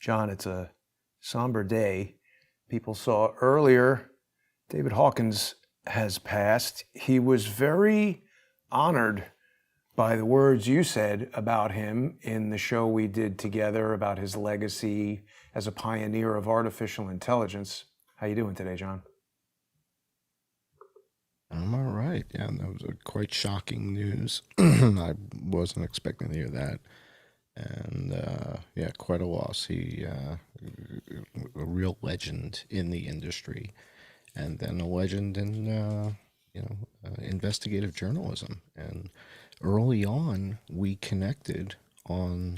John, it's a somber day. People saw earlier, David Hawkins has passed. He was very honored by the words you said about him in the show we did together about his legacy as a pioneer of artificial intelligence. How you doing today, John? I'm all right. Yeah, that was a quite shocking news. I wasn't expecting to hear that. And yeah, quite a loss. He a real legend in the industry, and then a legend in investigative journalism. And early on, we connected on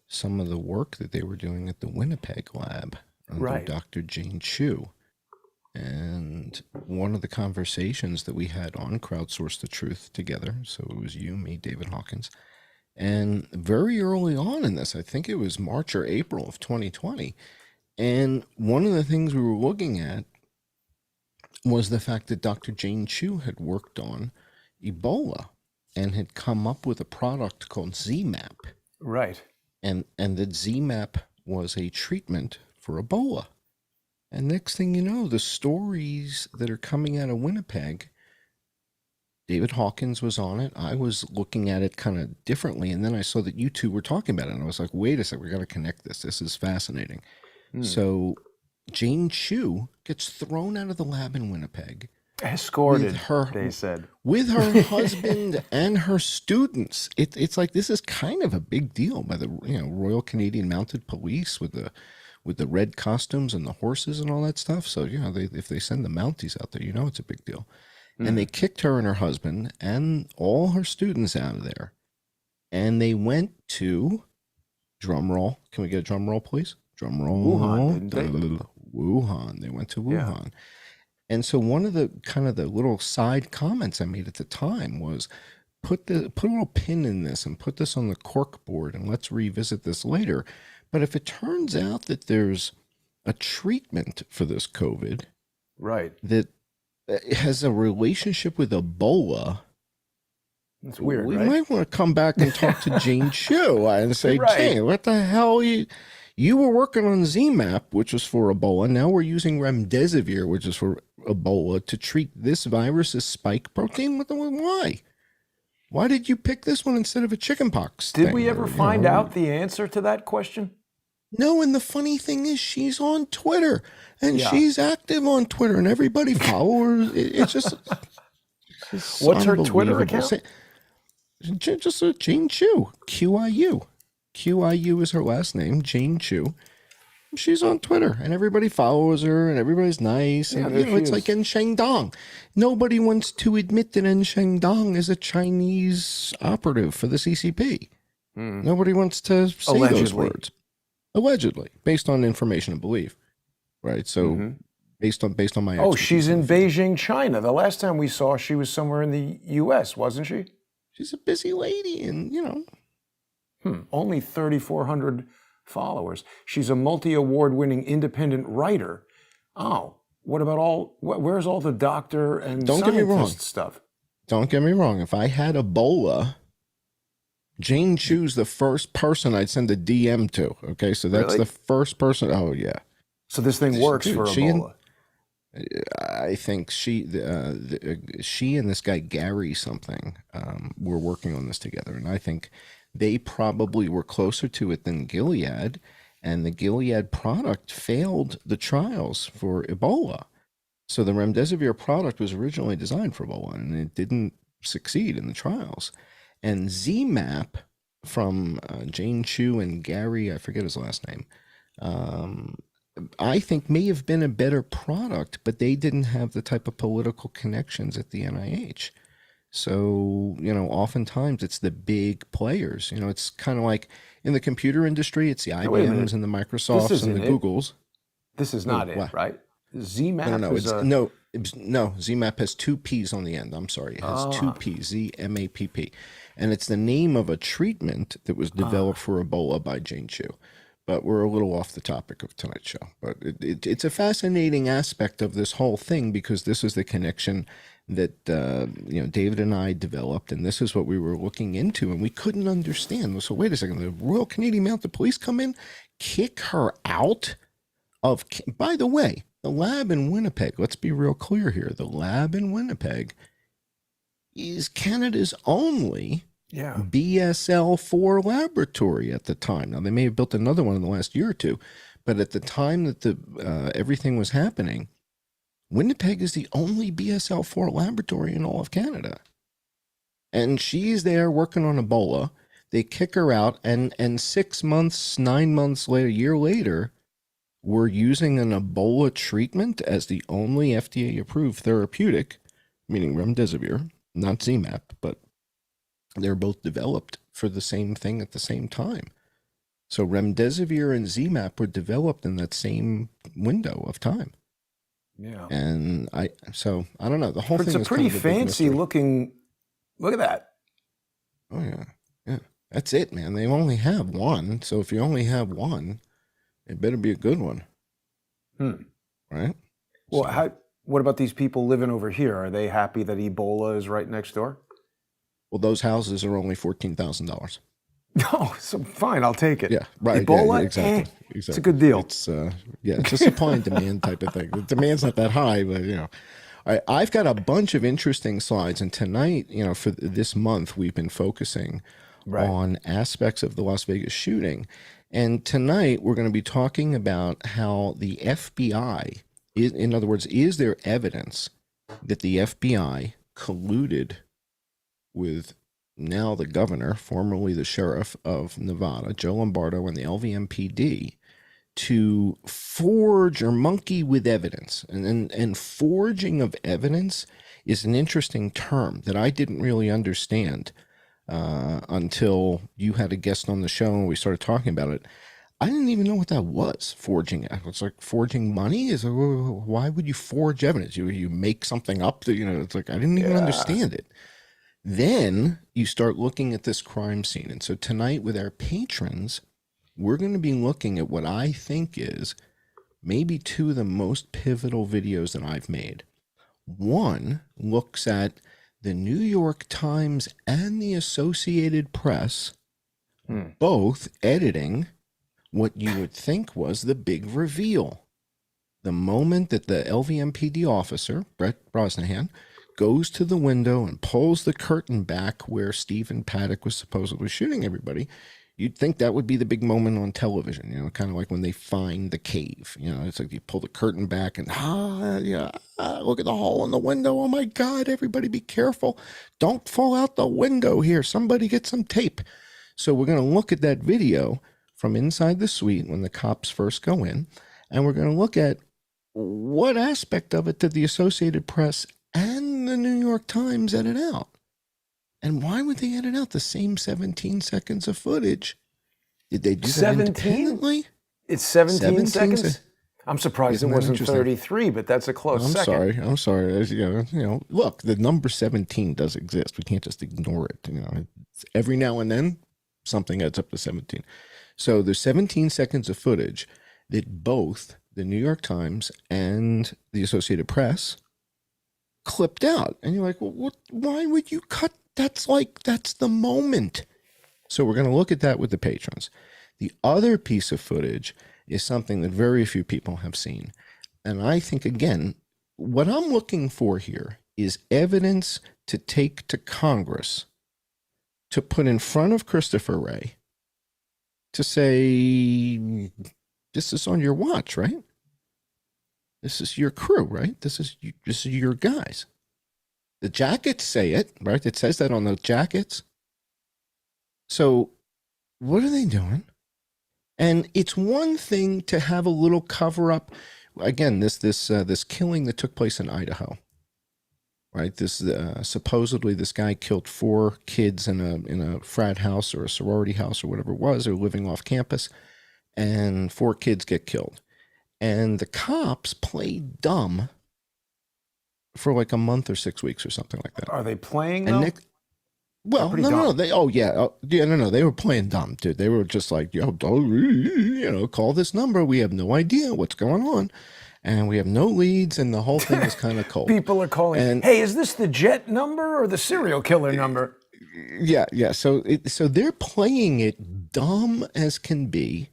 some of the work that they were doing at the Winnipeg lab under Right. Dr. Jane Chu. And one of the conversations that we had on Crowdsource the Truth together, so it was you, me, David Hawkins, and very early on in this, I think it was March or April of 2020, and one of the things we were looking at was the fact that Dr. Jane Chu had worked on Ebola and had come up with a product called ZMAP. Right. And that ZMAP was a treatment for Ebola. And next thing you know, the stories that are coming out of Winnipeg, David Hawkins was on it. I was looking at it kind of differently. And then I saw that you two were talking about it. And I was like, wait a second, we got to connect this. This is fascinating. So Jane Chu gets thrown out of the lab in Winnipeg. Escorted, they said. With her husband and her students. It's like this is kind of a big deal by the Royal Canadian Mounted Police with the red costumes and the horses and all that stuff. So, if they send the Mounties out there, it's a big deal. And they kicked her and her husband and all her students out of there. And they went to, drum roll. Can we get a drum roll, please? Drum roll. Wuhan, didn't they? Wuhan. They went to Wuhan. Yeah. And so one of the kind of the little side comments I made at the time was put a little pin in this and put this on the cork board and let's revisit this later. But if it turns out that there's a treatment for this COVID, right, that has a relationship with Ebola, that's weird. We right? might want to come back and talk to Jane Chu and say, Right. Jane, what the hell? You were working on ZMAP, which was for Ebola. Now we're using remdesivir, which is for Ebola, to treat this virus's spike protein. Why? Why did you pick this one instead of a chickenpox? Did we ever find out the answer to that question? No, and the funny thing is she's on Twitter, and Yeah. she's active on Twitter, and everybody follows her. It's just... What's her Twitter unbelievable. account? Just a Jane Chu, QIU. QIU is her last name, Jane Chu. She's on Twitter, and everybody follows her, and everybody's nice. Yeah, And there she it's is. like En Shengdong. Nobody wants to admit that En Shengdong is a Chinese operative for the CCP. Nobody wants to say those Allegedly. words. Allegedly, based on information and belief, right? So, based on my Oh, expertise she's in in the field. Beijing, China. The last time we saw, she was somewhere in the U.S., wasn't she? She's a busy lady, and Only 3,400 followers. She's a multi-award-winning independent writer. Oh, what about where's all the doctor and Don't get me wrong. scientist stuff? Don't get me wrong. If I had Ebola, Jane Chu's the first person I'd send a DM to. Okay, so that's Really? the first person. Oh yeah, So this thing works Dude, for she and- Ebola. I think she and this guy Gary something were working on this together, and I think they probably were closer to it than Gilead, and the Gilead product failed the trials for Ebola. So the remdesivir product was originally designed for Ebola, and it didn't succeed in the trials. And ZMAP from Jane Chu and Gary, I forget his last name, I think may have been a better product, but they didn't have the type of political connections at the NIH. So, oftentimes it's the big players. It's kind of like in the computer industry, it's the wait a minute. IBMs and the Microsofts and isn't the it. Googles. This is not what? it, right? ZMAP No, is no, ZMAP has two P's on the end. I'm sorry. It has two P's, ZMAPP. And it's the name of a treatment that was developed for Ebola by Jane Chu. But we're a little off the topic of tonight's show. But it's a fascinating aspect of this whole thing because this is the connection that David and I developed, and this is what we were looking into, and we couldn't understand. So wait a second, the Royal Canadian Mounted Police come in, kick her out of, by the way, the lab in Winnipeg, let's be real clear here. The lab in Winnipeg is Canada's only BSL-4 laboratory at the time. Now, they may have built another one in the last year or two, but at the time that everything was happening, Winnipeg is the only BSL-4 laboratory in all of Canada. And she's there working on Ebola. They kick her out, and 6 months, 9 months later, a year later, we're using an Ebola treatment as the only FDA-approved therapeutic, meaning remdesivir, not ZMapp, but they're both developed for the same thing at the same time. So remdesivir and ZMapp were developed in that same window of time. Yeah. And I don't know. The whole thing is It's a pretty fancy looking. Look at that. Oh yeah, yeah. That's it, man. They only have one, so if you only have one, it better be a good one. Right? Well, So, what about these people living over here? Are they happy that Ebola is right next door? well, those houses are only $14,000. No, so fine, I'll take it. Yeah, right. Ebola, yeah, exactly. It's a good deal. It's it's a supply and demand type of thing. The demand's not that high, but you know. I've got a bunch of interesting slides, and tonight, you know, for this month, we've been focusing on aspects of the Las Vegas shooting. And tonight, we're going to be talking about how the FBI, in other words, is there evidence that the FBI colluded with now the governor, formerly the sheriff of Nevada, Joe Lombardo, and the LVMPD to forge or monkey with evidence. And forging of evidence is an interesting term that I didn't really understand until you had a guest on the show and we started talking about it. I didn't even know what that was, forging. It's like forging money. Why would you forge evidence? You make something up that, you know, it's like, I didn't even understand it. Then you start looking at this crime scene. And so tonight with our patrons, we're going to be looking at what I think is maybe two of the most pivotal videos that I've made. One looks at the New York Times and the Associated Press both editing what you would think was the big reveal. The moment that the LVMPD officer, Brett Brosnahan, goes to the window and pulls the curtain back where Stephen Paddock was supposedly shooting everybody, you'd think that would be the big moment on television, you know, kind of like when they find the cave. You know, it's like you pull the curtain back and, look at the hole in the window. Oh, my God, everybody be careful. Don't fall out the window here. Somebody get some tape. So we're going to look at that video from inside the suite when the cops first go in, and we're going to look at what aspect of it did the Associated Press and the New York Times edit out. And why would they edit out the same 17 seconds of footage? Did they do that independently? It's 17 seconds? I'm surprised it wasn't 33, but that's a close second. I'm sorry. You know, look, the number 17 does exist. We can't just ignore it. You know, every now and then, something adds up to 17. So there's 17 seconds of footage that both the New York Times and the Associated Press clipped out. And you're like, well, why would you cut? That's the moment. So we're going to look at that with the patrons. The other piece of footage is something that very few people have seen. And I think, again, what I'm looking for here is evidence to take to Congress to put in front of Christopher Wray to say, this is on your watch, right? This is your crew, right? This is your guys. The jackets say it, right? It says that on the jackets. So what are they doing? And it's one thing to have a little cover up. Again, this killing that took place in Idaho, right? This supposedly this guy killed 4 kids in a frat house or a sorority house or whatever it was. They're living off campus, and 4 kids get killed. And the cops played dumb for like a month or 6 weeks or something like that. Are they playing though? No. They were playing dumb, dude. They were just like, call this number. We have no idea what's going on, and we have no leads, and the whole thing is kind of cold. People are calling. Hey, is this the jet number or the serial killer number? Yeah. So they're playing it dumb as can be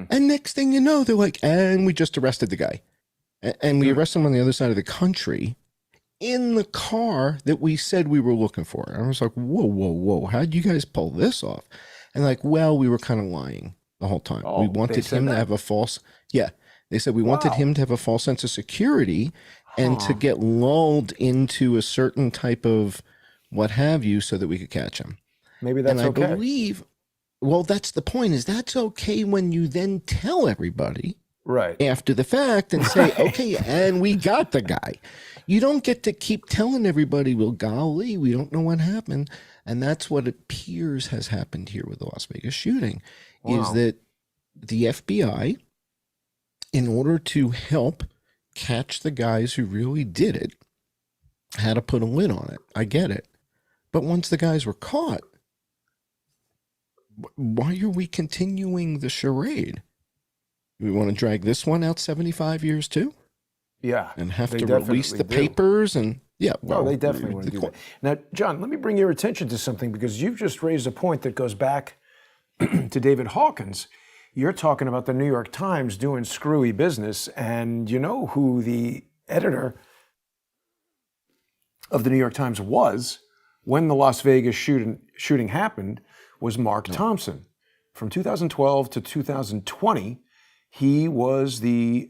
And next thing you know, they're like, and we just arrested the guy. And we arrested him on the other side of the country in the car that we said we were looking for. And I was like, whoa, whoa, whoa. How'd you guys pull this off? And like, well, we were kind of lying the whole time. Oh, We they wanted said him to that? have a false, yeah. They said we wanted Wow. him to have a false sense of security and to Huh. get lulled into a certain type of what have you so that we could catch him. Maybe And that's I okay. believe, well, that's the point, is that's okay when you then tell everybody Right. after the fact and say, Right. okay, and we got the guy. You don't get to keep telling everybody, well, golly, we don't know what happened. And that's what appears has happened here with the Las Vegas shooting, is Wow. that the FBI, in order to help catch the guys who really did it, had to put a lid on it. I get it. But once the guys were caught, why are we continuing the charade? We want to drag this one out 75 years too? Yeah. And have they to release definitely the do. papers and yeah, No, well, they definitely want to do that. Now, John, let me bring your attention to something because you've just raised a point that goes back to David Hawkins. You're talking about the New York Times doing screwy business, and you know who the editor of the New York Times was when the Las Vegas shooting happened was Mark Thompson. From 2012 to 2020, he was the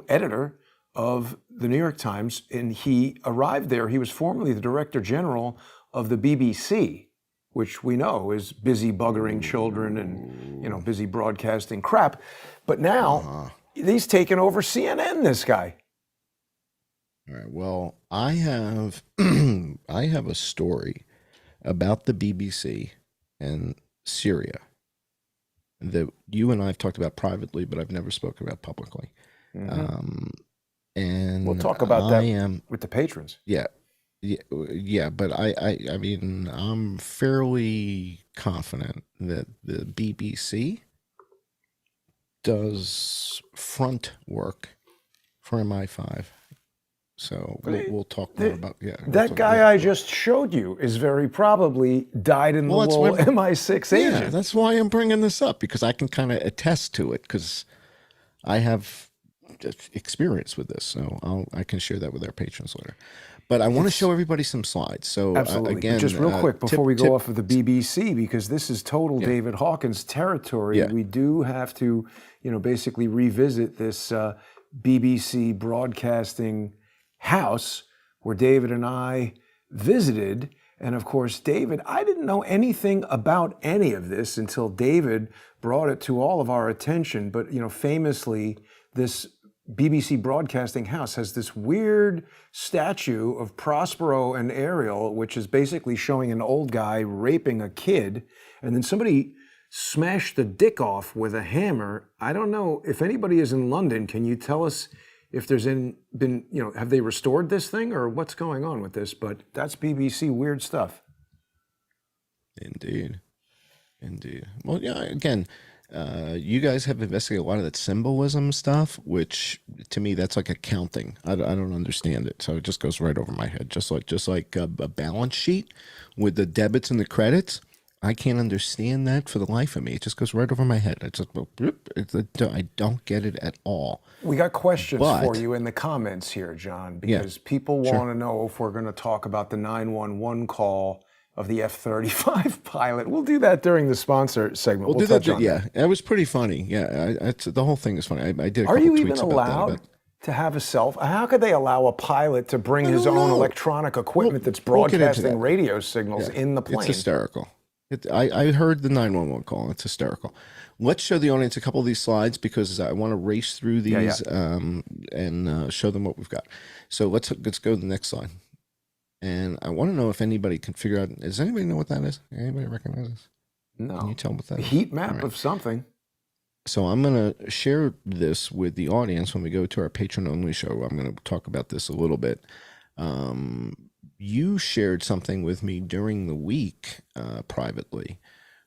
editor of the New York Times, and he arrived there. He was formerly the Director General of the BBC, which we know is busy buggering children and busy broadcasting crap. But now he's taken over CNN. This guy. All right. Well, I have I have a story about the BBC and Syria that you and I have talked about privately, but I've never spoken about publicly. And We'll talk about that with the patrons. Yeah, but I mean, I'm fairly confident that the BBC does front work for MI5. So we'll talk more about That guy I just showed you is very probably dyed in the wool MI6 agent. Yeah, that's why I'm bringing this up, because I can kind of attest to it because I have experience with this, so I can share that with our patrons later. But I want to show everybody some slides. So Absolutely. again, Just real quick before we go off of the BBC, because this is total David Hawkins territory, we do have to, basically revisit this BBC broadcasting house where David and I visited. And of course, David, I didn't know anything about any of this until David brought it to all of our attention. But, famously, this BBC broadcasting house has this weird statue of Prospero and Ariel, which is basically showing an old guy raping a kid. And then somebody smashed the dick off with a hammer. I don't know if anybody is in London. Can you tell us if there's been, have they restored this thing or what's going on with this? But that's BBC weird stuff. Indeed. Well, yeah, again, you guys have investigated a lot of that symbolism stuff, which to me, that's like accounting. I don't understand it. So it just goes right over my head. Just like a balance sheet with the debits and the credits. I can't understand that for the life of me. It just goes right over my head. I don't get it at all. We got questions for you in the comments here, John, because people want to know if we're going to talk about the 911 call of the F-35 pilot. We'll do that during the sponsor segment. We'll do that. Yeah, it was pretty funny. Yeah, the whole thing is funny. I did a couple tweets about that. Are you even allowed to have a how could they allow a pilot to bring his own electronic equipment that's broadcasting radio signals in the plane? It's hysterical. I heard the 911 call. It's hysterical. Let's show the audience a couple of these slides because I want to race through these and show them what we've got. So let's go to the next slide. And I want to know if anybody can figure out. Does anybody know what that is? Anybody recognize this? No. Can you tell what that is? A heat map of something. So I'm going to share this with the audience when we go to our patron-only show. I'm going to talk about this a little bit. You shared something with me during the week privately,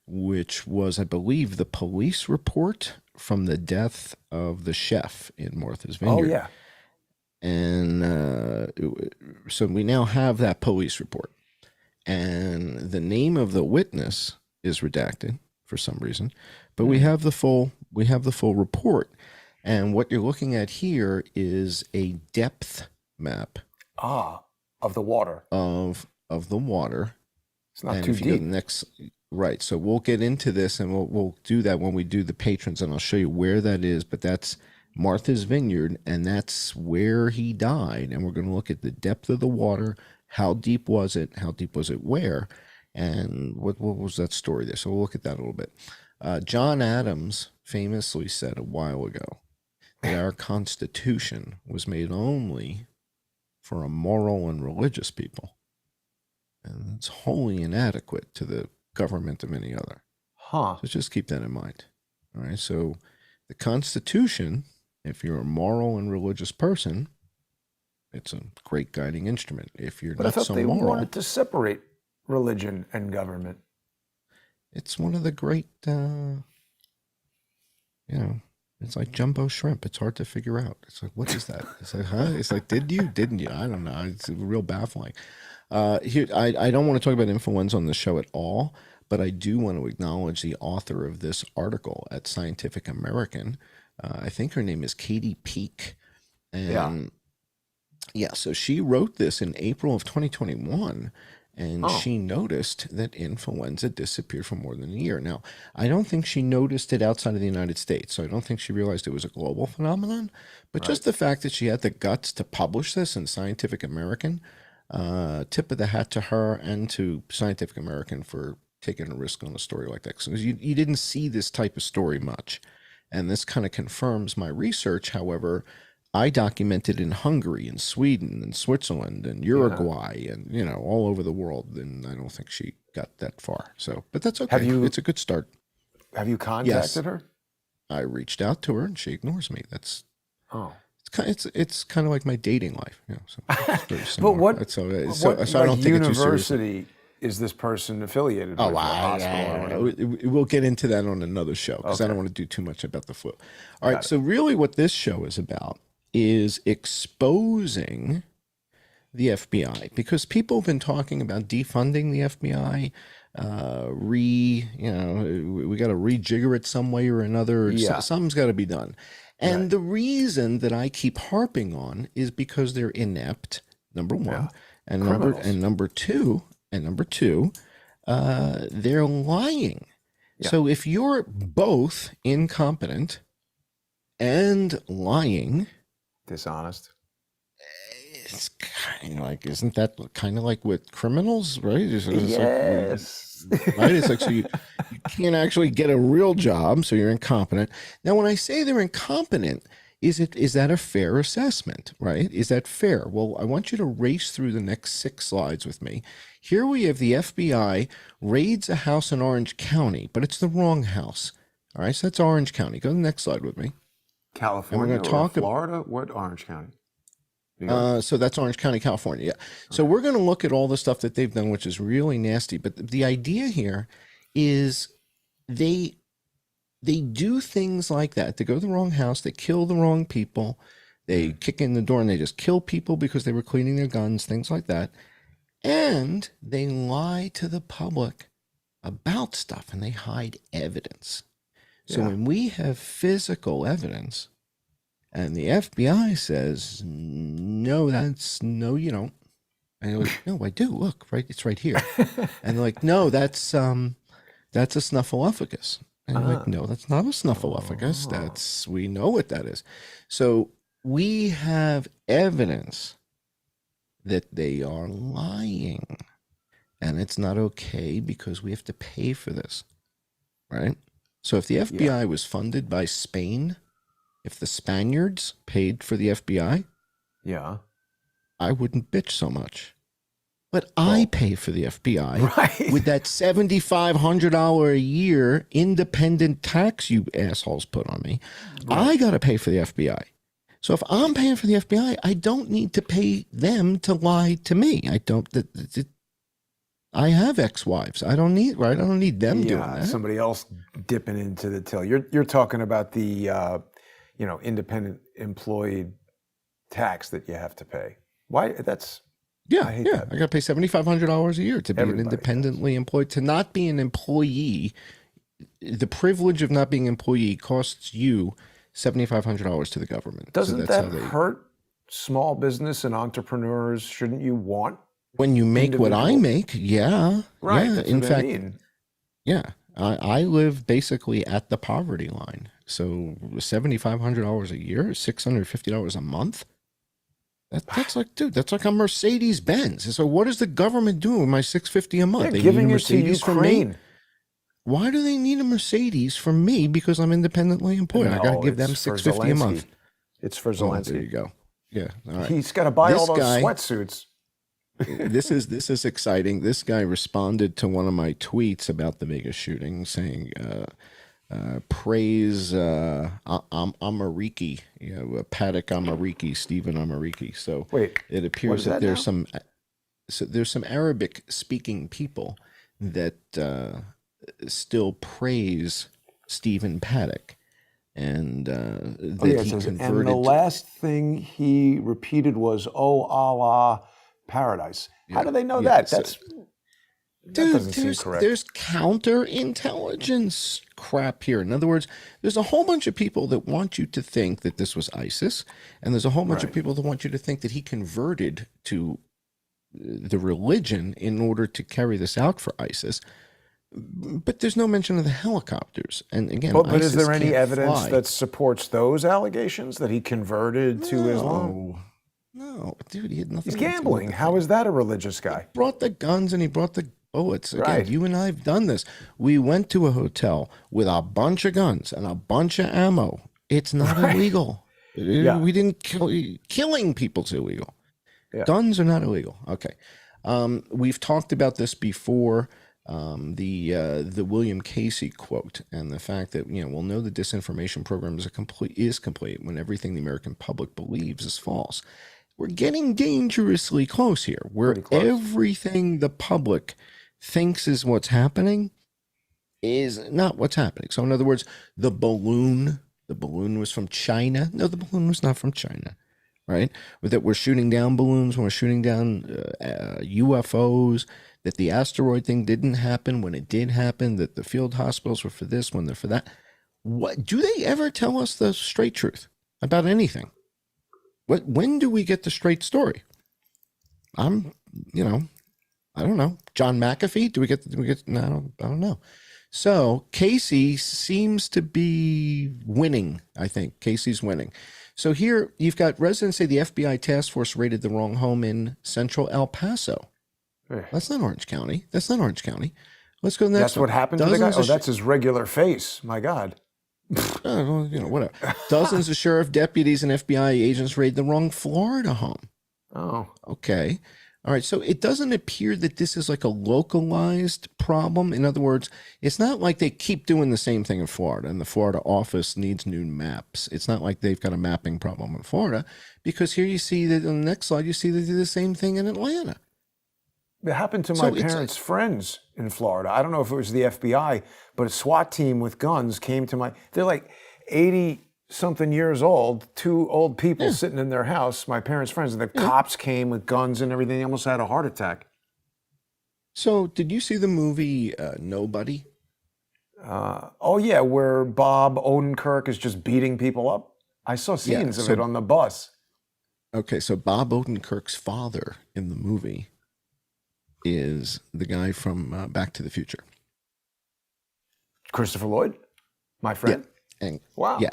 which was, I believe, the police report from the death of the chef in Martha's Vineyard. Oh, yeah. And so we now have that police report. And the name of the witness is redacted. for some reason, but we have the full report. And what you're looking at here is a depth map Of the water. of the water. It's not And too if you go to deep. the next, right. So we'll get into this, and we'll do that when we do the patrons, and I'll show you where that is. But that's Martha's Vineyard, and that's where he died. And we're going to look at the depth of the water. How deep was it? How deep was it where? And what was that story there? So we'll look at that a little bit. John Adams famously said a while ago that our Constitution was made only for a moral and religious people. And it's wholly inadequate to the government of any other. Huh. So just keep that in mind. All right. So the Constitution, if you're a moral and religious person, it's a great guiding instrument. If you're But I not thought so they moral, wanted to separate religion and government. it's one of the great, it's like jumbo shrimp. It's hard to figure out. It's like, what is that? It's like, huh? It's like, didn't you? I don't know. It's real baffling. Here, I don't want to talk about influenza on the show at all, but I do want to acknowledge the author of this article at Scientific American. I think her name is Katie Peak. And so she wrote this in April of 2021. And she noticed that influenza disappeared for more than a year. Now, I don't think she noticed it outside of the United States, so I don't think she realized it was a global phenomenon. But just the fact that she had the guts to publish this in Scientific American, tip of the hat to her and to Scientific American for taking a risk on a story like that. Because you didn't see this type of story much. And this kind of confirms my research. However, I documented in Hungary and Sweden and Switzerland and Uruguay and, all over the world. And I don't think she got that far. So, but that's okay. It's a good start. Have you contacted her? I reached out to her and she ignores me. That's, Oh. it's kind of like my dating life. So it's very similar. But what I don't think university is this person affiliated with? Hospital or whatever? We'll get into that on another show because I don't want to do too much about the flu. All right. So really what this show is about is exposing the FBI, because people have been talking about defunding the FBI, we got to rejigger it some way or another. Something's got to be done. And the reason that I keep harping on is because they're inept, number one, and number two, they're lying. So if you're both incompetent and lying, dishonest, it's kind of like, isn't that kind of like with criminals, right? Yes. Right? It's like, so you can't actually get a real job, so you're incompetent. Now, when I say they're incompetent, is that a fair assessment, right? Is that fair? Well, I want you to race through the next 6 slides with me. Here we have the FBI raids a house in Orange County, but it's the wrong house. All right, so that's Orange County. Go to the next slide with me. California or Florida? What Orange County? So that's Orange County, California. Yeah. So we're going to look at all the stuff that they've done, which is really nasty. But the idea here is they do things like that. They go to the wrong house. They kill the wrong people. They kick in the door and they just kill people because they were cleaning their guns, things like that. And they lie to the public about stuff and they hide evidence. So when we have physical evidence and the FBI says, no, you don't. And you're like, no, I do. Look, right, it's right here. And they're like, no, that's a snuffleupagus. And you're like, no, that's not a snuffleupagus. We know what that is. So we have evidence that they are lying. And it's not okay because we have to pay for this, right? So if the FBI was funded by Spain, if the Spaniards paid for the FBI, I wouldn't bitch so much. But I pay for the FBI with that $7,500 a year independent tax you assholes put on me. I got to pay for the FBI. So if I'm paying for the FBI, I don't need to pay them to lie to me. I have ex-wives. I don't need them doing that. Somebody else dipping into the till. You're talking about the independent employee tax that you have to pay. Why? That's I got to pay $7,500 a year to be an independently employed. To not be an employee the privilege of not being an employee costs you $7,500 to the government. Doesn't That's that how they. hurt small business and entrepreneurs? Shouldn't you want When you make what I individual? make, yeah, Right, yeah. that's In what I fact, mean. yeah, I live basically at the poverty line. So $7,500 a year, $650 a month. That's like, dude, that's like a Mercedes Benz. So what is the government doing with my 650 a month? They're They need a giving it to Mercedes from me. Ukraine. Why do they need a Mercedes from me? Because I'm independently employed. I got to No, give it's them for 650 a month. Zelensky. It's for Oh, there you Zelensky. go. Yeah. All right. He's got to buy all This those guy, sweatsuits. this is exciting. This guy responded to one of my tweets about the Vegas shooting, saying, praise Amariki, Paddock Amariki, Stephen Amariki. So Wait, it what appears is that that now? there's some Arabic speaking people that still praise Stephen Paddock, and Oh yeah, that it he says, and the converted to. last thing he repeated was, "Oh Allah, paradise." How Yeah, do they know yeah. that? So, That dude, doesn't seem correct. there's counterintelligence crap here. In other words, there's a whole bunch of people that want you to think that this was ISIS, and there's a whole bunch of Right. people that want you to think that he converted to the religion in order to carry this out for ISIS. But there's no mention of the helicopters. And again, But is ISIS there any can't evidence fly. that supports those allegations that he converted to Islam? No, no, dude, he had He's nothing to do with gambling. the How thing. is that a religious guy? Brought the guns and he brought the bullets. Again, Right. you and I have done this. We went to a hotel with a bunch of guns and a bunch of ammo. It's not Right. illegal. Yeah. We didn't killing people's illegal. Yeah. Guns are not illegal. Okay. We've talked about this before. The William Casey quote and the fact that we'll know the disinformation program is complete when everything the American public believes is false. We're getting dangerously close here, where Pretty close. everything the public thinks is what's happening is not what's happening. So in other words, the balloon was from China. No, the balloon was not from China, right? That we're shooting down balloons, when we're shooting down UFOs, that the asteroid thing didn't happen when it did happen, that the field hospitals were for this when they're for that. What do they ever tell us the straight truth about anything? When do we get the straight story? I don't know. John McAfee? Do we get? No, I don't know. So Casey seems to be winning. I think Casey's winning. So here you've got residents say the FBI task force raided the wrong home in central El Paso. That's not Orange County. Let's go to the next That's one. what happened to the guy? Dozens Oh, of that's his regular face. My God. whatever. Dozens of sheriff deputies and FBI agents raid the wrong Florida home. Oh. Okay. All right. So it doesn't appear that this is like a localized problem. In other words, it's not like they keep doing the same thing in Florida and the Florida office needs new maps. It's not like they've got a mapping problem in Florida, because here you see that on the next slide, you see they do the same thing in Atlanta. It happened to So my it's parents' friends in Florida. I don't know if it was the FBI, but a SWAT team with guns came to they're like 80 something years old, two old people sitting in their house, my parents' friends, and the cops came with guns and everything. They almost had a heart attack. So did you see the movie Nobody? Oh yeah, where Bob Odenkirk is just beating people up. I saw scenes of it on the bus. Okay, so Bob Odenkirk's father in the movie is the guy from Back to the Future. Christopher Lloyd, my friend. Yeah. And, wow. Yeah.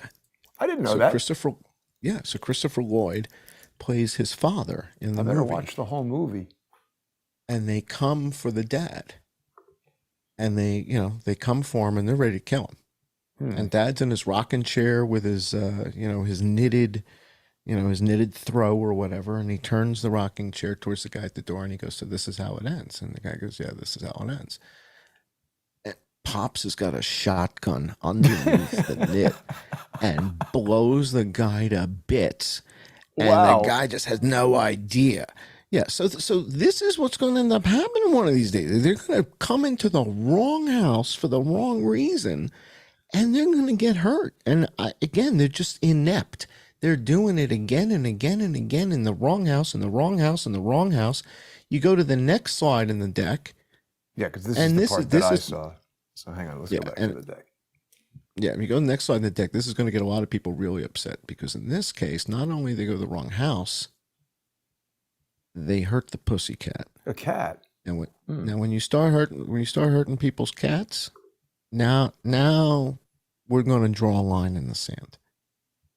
I didn't know So that. Christopher Lloyd plays his father in the I better movie. watch the whole movie. And they come for the dad. And they come for him and they're ready to kill him. And dad's in his rocking chair with his his knitted throw or whatever, and he turns the rocking chair towards the guy at the door and he goes, "So this is how it ends." And the guy goes, "Yeah, this is how it ends." And Pops has got a shotgun underneath the knit and blows the guy to bits. And Wow. the guy just has no idea. Yeah, so this is what's going to end up happening one of these days. They're going to come into the wrong house for the wrong reason, and they're going to get hurt. And again, they're just inept. They're doing it again and again and again in the wrong house, in the wrong house, in the wrong house. You go to the next slide in the deck. Yeah, because this And is the this part is- that this I is- saw. So hang on, let's Yeah, go back and to the deck. yeah, if you go to the next slide in the deck, this is going to get a lot of people really upset because in this case, not only they go to the wrong house, they hurt the pussycat. A cat. And now when you start hurting people's cats, now we're going to draw a line in the sand.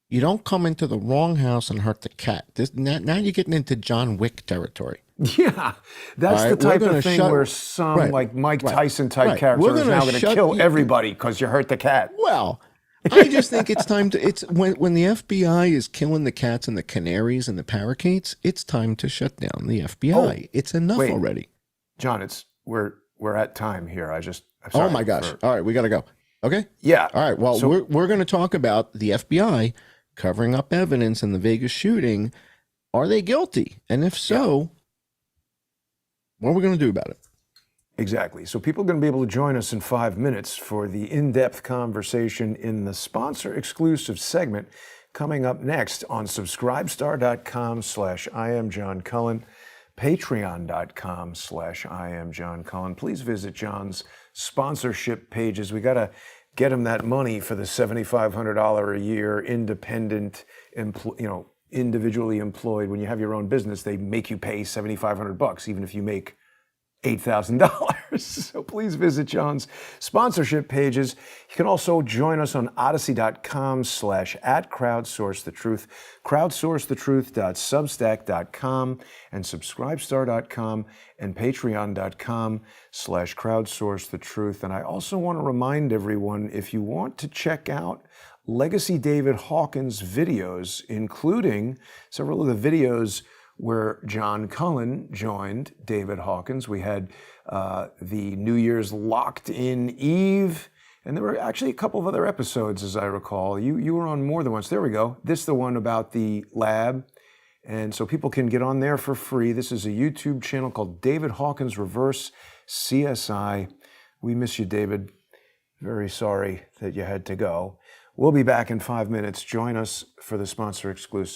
You don't come into the wrong house and hurt the cat. Now you're getting into John Wick territory. Yeah, that's All the right, we're type gonna of thing shut- where some Right, like Mike right, Tyson type right. character We're is gonna now going to shut kill you- everybody because you hurt the cat. Well, I just think it's time to. It's when the FBI is killing the cats and the canaries and the parakeets. It's time to shut down the FBI. Oh, It's enough wait. already. John, we're at time here. I'm Oh sorry my gosh! for- All right, we got to go. Okay. Yeah. All right. Well, So- we're going to talk about the FBI covering up evidence in the Vegas shooting. Are they guilty? And if so, what are we going to do about it? Exactly. So people are going to be able to join us in 5 minutes for the in-depth conversation in the sponsor-exclusive segment coming up next on subscribestar.com/IamJohnCullen, patreon.com/IamJohnCullen. Please visit John's sponsorship pages. We got to get him that money for the $7,500 a year independent, individually employed. When you have your own business, they make you pay $7,500 even if you make $8,000. So please visit John's sponsorship pages. You can also join us on odyssey.com/@crowdsourcethetruth, crowdsourcethetruth.substack.com, and subscribestar.com and patreon.com/crowdsourcethetruth. And I also want to remind everyone, if you want to check out Legacy David Hawkins videos, including several of the videos where John Cullen joined David Hawkins. We had the New Year's Locked In Eve, and there were actually a couple of other episodes, as I recall. You were on more than once. There we go. This is the one about the lab. And so people can get on there for free. This is a YouTube channel called David Hawkins Reverse CSI. We miss you, David. Very sorry that you had to go. We'll be back in 5 minutes. Join us for the sponsor exclusive.